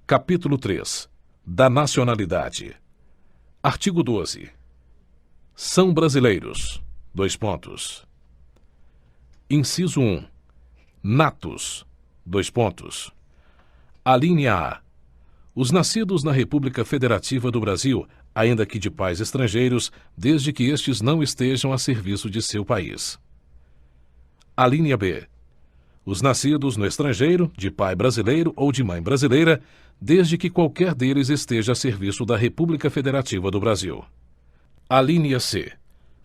Capítulo 3. Da nacionalidade. Artigo 12. São brasileiros. Dois pontos. Inciso 1. Natos. Dois pontos. Alínea A. Os nascidos na República Federativa do Brasil, ainda que de pais estrangeiros, desde que estes não estejam a serviço de seu país. Alínea B. Os nascidos no estrangeiro, de pai brasileiro ou de mãe brasileira, desde que qualquer deles esteja a serviço da República Federativa do Brasil. Alínea C.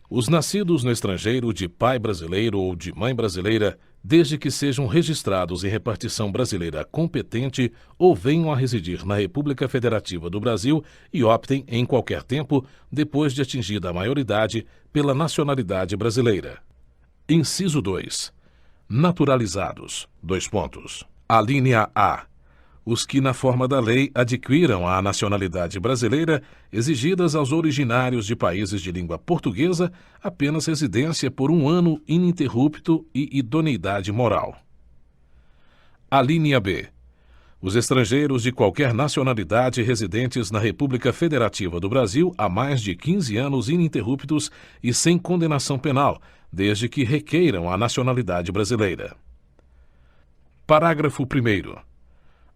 Os nascidos no estrangeiro, de pai brasileiro ou de mãe brasileira, desde que sejam registrados em repartição brasileira competente ou venham a residir na República Federativa do Brasil e optem, em qualquer tempo, depois de atingida a maioridade, pela nacionalidade brasileira. Inciso 2. Naturalizados. Dois pontos. Alínea A. Os que, na forma da lei, adquiram a nacionalidade brasileira, exigidas aos originários de países de língua portuguesa, apenas residência por 1 ano ininterrupto e idoneidade moral. Alínea B. Os estrangeiros de qualquer nacionalidade residentes na República Federativa do Brasil há mais de 15 anos ininterruptos e sem condenação penal, desde que requeiram a nacionalidade brasileira. Parágrafo 1º.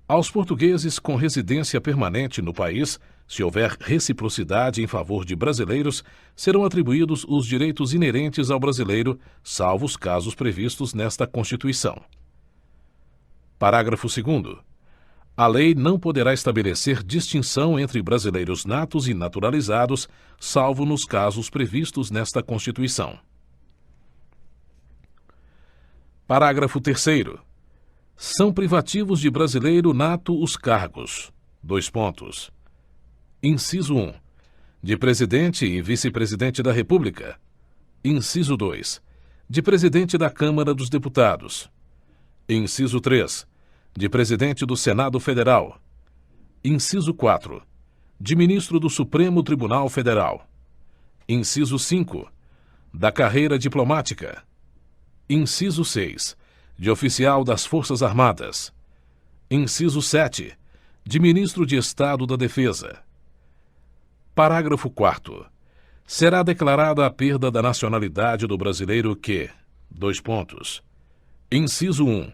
Aos portugueses com residência permanente no país, se houver reciprocidade em favor de brasileiros, serão atribuídos os direitos inerentes ao brasileiro, salvo os casos previstos nesta Constituição. Parágrafo 2º. A lei não poderá estabelecer distinção entre brasileiros natos e naturalizados, salvo nos casos previstos nesta Constituição. Parágrafo 3º. São privativos de brasileiro nato os cargos. Dois pontos. Inciso 1. De presidente e vice-presidente da República. Inciso 2. De presidente da Câmara dos Deputados. Inciso 3. De presidente do Senado Federal. Inciso 4. De ministro do Supremo Tribunal Federal. Inciso 5. Da carreira diplomática. Inciso 6. De oficial das Forças Armadas. Inciso 7. De ministro de Estado da Defesa. Parágrafo 4º. Será declarada a perda da nacionalidade do brasileiro que: dois pontos. Inciso 1.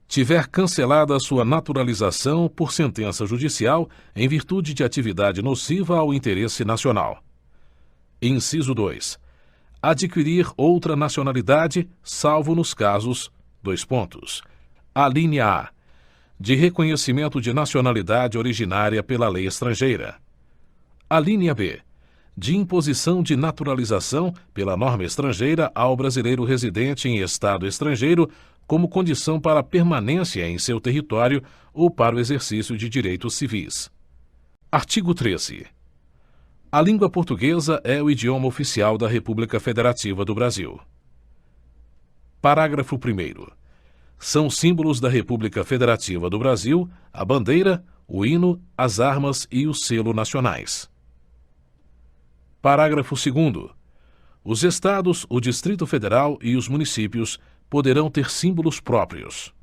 Tiver cancelada sua naturalização por sentença judicial em virtude de atividade nociva ao interesse nacional. Inciso 2. Adquirir outra nacionalidade, salvo nos casos: dois pontos. Alínea A. De reconhecimento de nacionalidade originária pela lei estrangeira. Alínea B. De imposição de naturalização pela norma estrangeira ao brasileiro residente em estado estrangeiro como condição para a permanência em seu território ou para o exercício de direitos civis. Artigo 13. A língua portuguesa é o idioma oficial da República Federativa do Brasil. Parágrafo 1º. São símbolos da República Federativa do Brasil a bandeira, o hino, as armas e o selo nacionais. Parágrafo 2º. Os estados, o Distrito Federal e os municípios poderão ter símbolos próprios.